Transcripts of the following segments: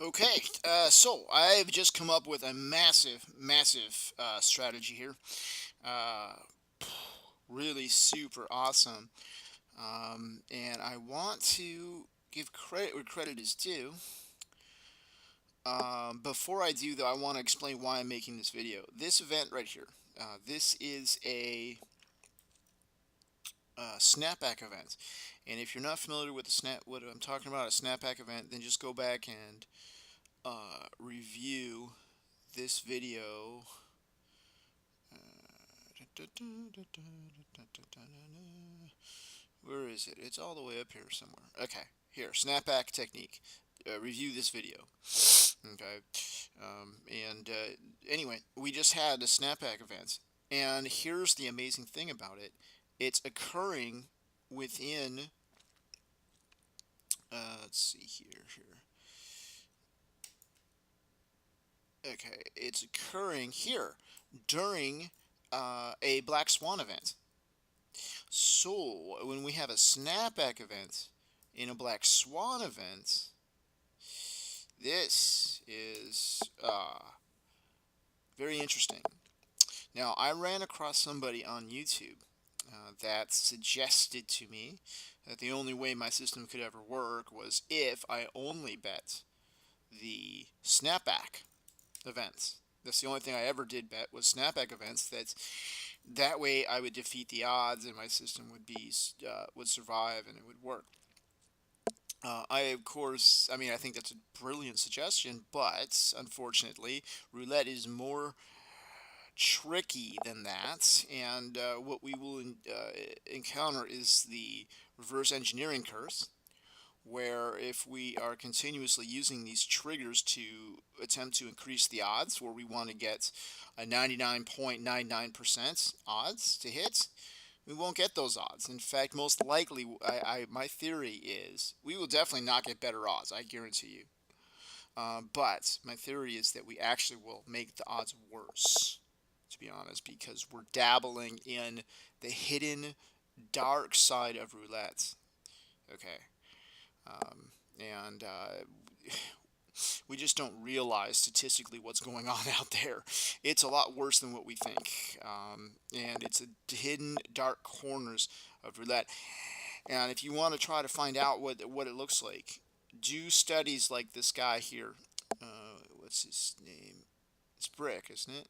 Okay, so I've just come up with a massive strategy here. Uh, really super awesome. And I want to give credit where credit is due. Before I do, though, I want to explain why I'm making this video. This event right here, this is a snapback event. And if you're not familiar with what I'm talking about, a snapback event, then just go back and review this video. Where is it? It's all the way up here somewhere. Okay, here, snapback technique. Review this video. Okay, and anyway, we just had a snapback event, and here's the amazing thing about it: it's occurring within. Let's see here. Okay, it's occurring here during a black swan event. So when we have a snapback event in a black swan event, this is very interesting. Now, I ran across somebody on YouTube that suggested to me that the only way my system could ever work was if I only bet the snapback events. That's the only thing I ever did bet was snapback events. That way I would defeat the odds and my system would survive and it would work. I think that's a brilliant suggestion, but unfortunately, roulette is more tricky than that, and what we will encounter is the reverse engineering curse, where if we are continuously using these triggers to attempt to increase the odds, where we want to get a 99.99% odds to hit, we won't get those odds. In fact, most likely, my theory is we will definitely not get better odds, I guarantee you. But my theory is that we actually will make the odds worse, to be honest, because we're dabbling in the hidden dark side of roulette. Okay. And we just don't realize statistically what's going on out there. It's a lot worse than what we think. And it's a hidden dark corners of roulette. And if you want to try to find out what it looks like, do studies like this guy here. What's his name? It's Brick, isn't it?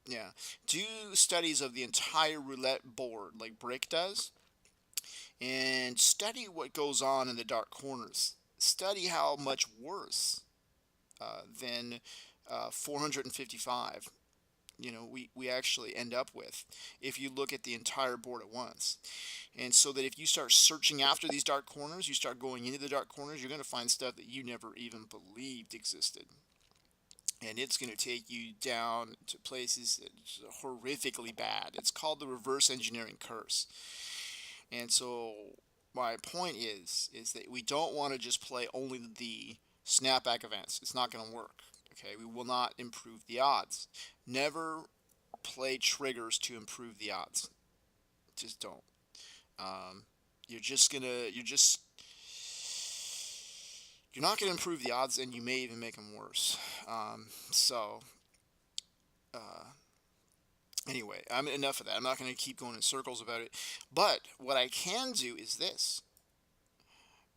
Yeah. Do studies of the entire roulette board like Brick does, and study what goes on in the dark corners. Study how much worse than 455 we actually end up with if you look at the entire board at once. And so that if you start searching after these dark corners, you start going into the dark corners, you're going to find stuff that you never even believed existed. And it's going to take you down to places that's horrifically bad. It's called the reverse engineering curse. And so my point is that we don't want to just play only the snapback events. It's not going to work. Okay, we will not improve the odds. Never play triggers to improve the odds. Just don't. Um, you're not gonna improve the odds, and you may even make them worse. So uh, anyway, enough of that. I'm not gonna keep going in circles about it. But what I can do is this: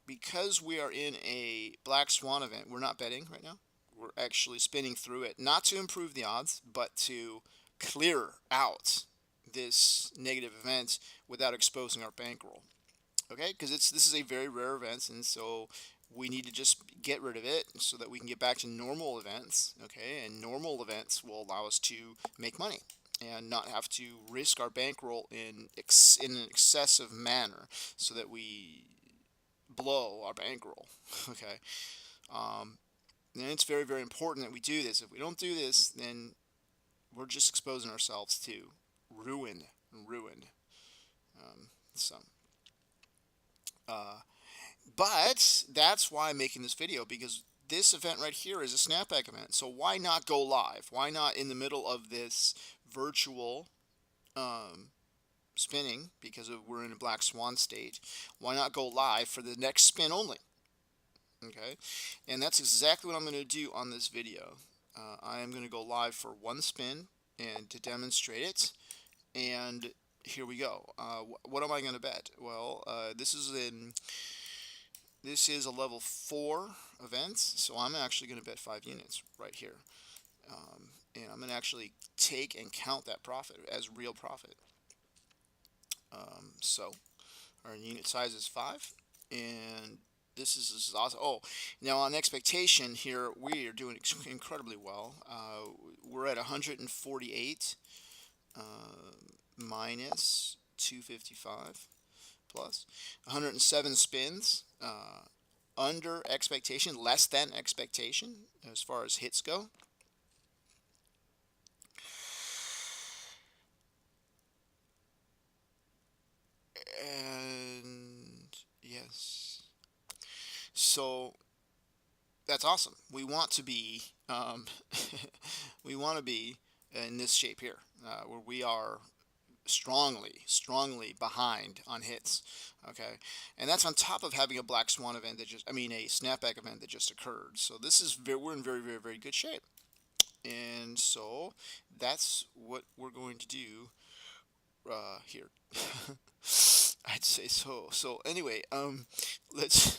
because we are in a black swan event, we're not betting right now. We're actually spinning through it, not to improve the odds, but to clear out this negative event without exposing our bankroll. Okay, because this is a very rare event, and so we need to just get rid of it so that we can get back to normal events. Okay, and normal events will allow us to make money and not have to risk our bankroll in an excessive manner so that we blow our bankroll. Okay, um, and it's very important that we do this. If we don't do this, then we're just exposing ourselves to ruin. Um, so. Uh, but that's why I'm making this video, because this event right here is a snapback event. So why not go live? Why not in the middle of this virtual um, spinning, because we're in a black swan state? Why not go live for the next spin only? Okay, and that's exactly what I'm going to do on this video. I am going to go live for one spin and to demonstrate it. And here we go. What am I going to bet? Well, this is a level 4 event, so I'm actually going to bet 5 units right here. And I'm going to actually take and count that profit as real profit. So our unit size is 5, and this is awesome. Oh, now on expectation here, we are doing incredibly well. We're at 148 minus 255 plus 107 spins. Under expectation, less than expectation as far as hits go. And yes, so that's awesome. We want to be we want to be in this shape here, where we are strongly behind on hits. Okay, and that's on top of having a black swan event that just, I mean, a snapback event that just occurred. So this is we're in very good shape. And so that's what we're going to do here. I'd say so. So anyway, let's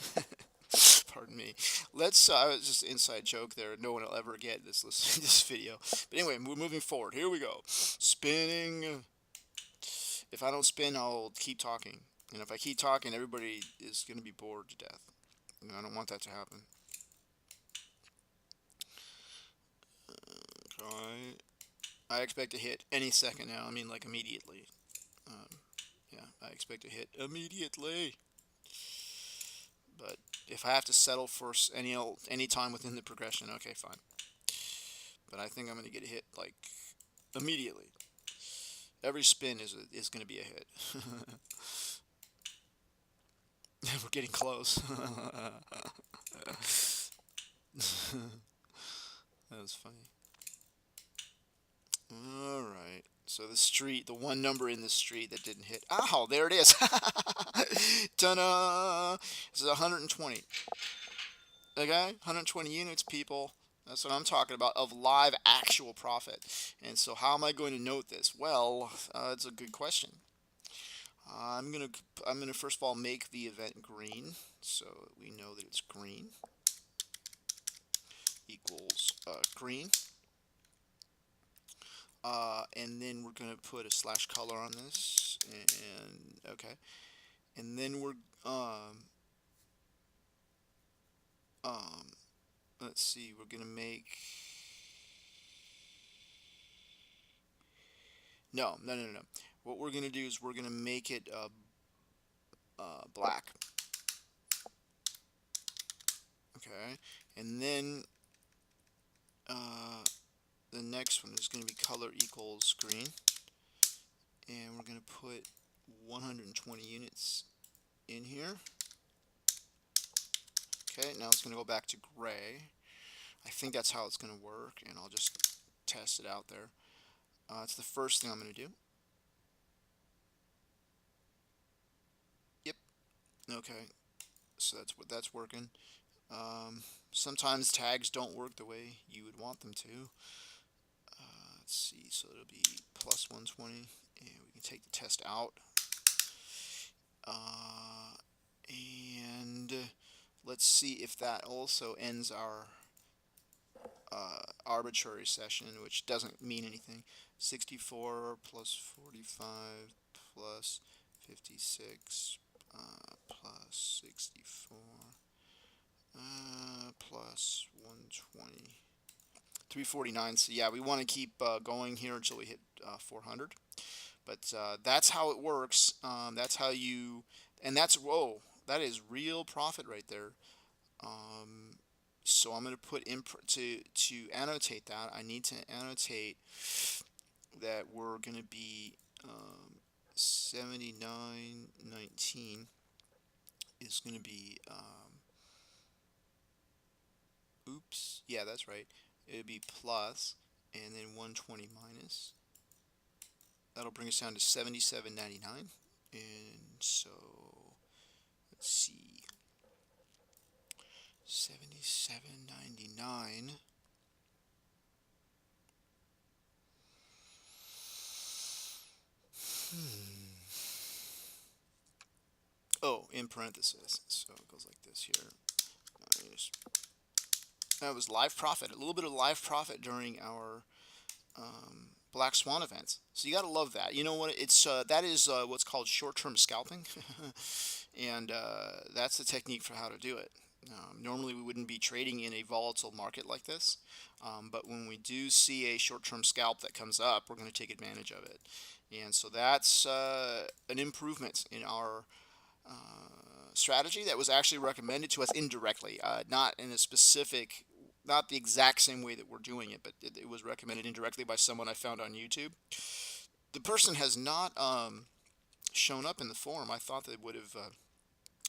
pardon me. Let's. Just an inside joke there. No one will ever get this this video. But anyway, we're moving forward. Here we go. Spinning. If I don't spin, I'll keep talking. And if I keep talking, everybody is going to be bored to death. And I don't want that to happen. Okay. I expect to hit any second now. I mean, like immediately. Yeah, I expect to hit immediately. But if I have to settle for any time within the progression, okay, fine. But I think I'm going to get a hit like immediately. Every spin is going to be a hit. We're getting close. That was funny. All right. So the street, the one number in the street that didn't hit. Oh, there it is. Ta-da! This is 120. Okay, 120 units, people. That's what I'm talking about, of live actual profit. And so how am I going to note this? Well, it's a good question. I'm gonna first of all make the event green, so we know that it's green equals green. And then we're gonna put a slash color on this, and okay, and then we're let's see, we're gonna make no. What we're gonna do is we're gonna make it black. Okay, and then the next one is going to be color equals green, and we're going to put 120 units in here. Okay, now it's going to go back to gray. I think that's how it's going to work, and I'll just test it out there. It's the first thing I'm going to do. Yep. Okay, so that's working. Sometimes tags don't work the way you would want them to. Let's see, so it'll be plus 120, and we can take the test out. And let's see if that also ends our arbitrary session, which doesn't mean anything. 64 plus 45 plus 56 plus 64 plus 120. 349. So yeah, we want to keep going here until we hit 400. But that's how it works. That's how you, and that's, whoa, that is real profit right there. So I'm going to put in to annotate that. I need to annotate that we're going to be 79.19 is going to be oops, yeah, that's right. It would be plus, and then 120 minus. That'll bring us down to 77.99. And so let's see. 77.99. Oh, in parentheses. So it goes like this here. That was live profit. A little bit of live profit during our Black Swan events. So you got to love that. You know what? It's that is what's called short-term scalping, and that's the technique for how to do it. Normally, we wouldn't be trading in a volatile market like this, but when we do see a short-term scalp that comes up, we're going to take advantage of it. And so that's an improvement in our strategy that was actually recommended to us indirectly, not in a specific, not the exact same way that we're doing it, but it was recommended indirectly by someone I found on YouTube. The person has not shown up in the forum. I thought they would have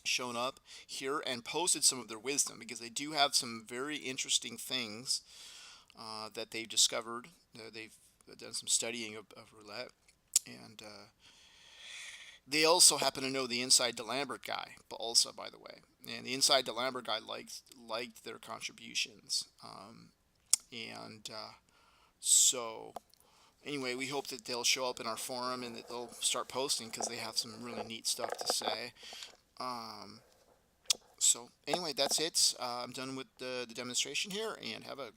shown up here and posted some of their wisdom, because they do have some very interesting things that they've discovered. They've done some studying of roulette, and they also happen to know the Inside DeLambert guy, but also, by the way, and the Inside DeLambert guy liked their contributions, and so anyway, we hope that they'll show up in our forum and that they'll start posting, because they have some really neat stuff to say. So anyway, that's it. I'm done with the demonstration here, and have a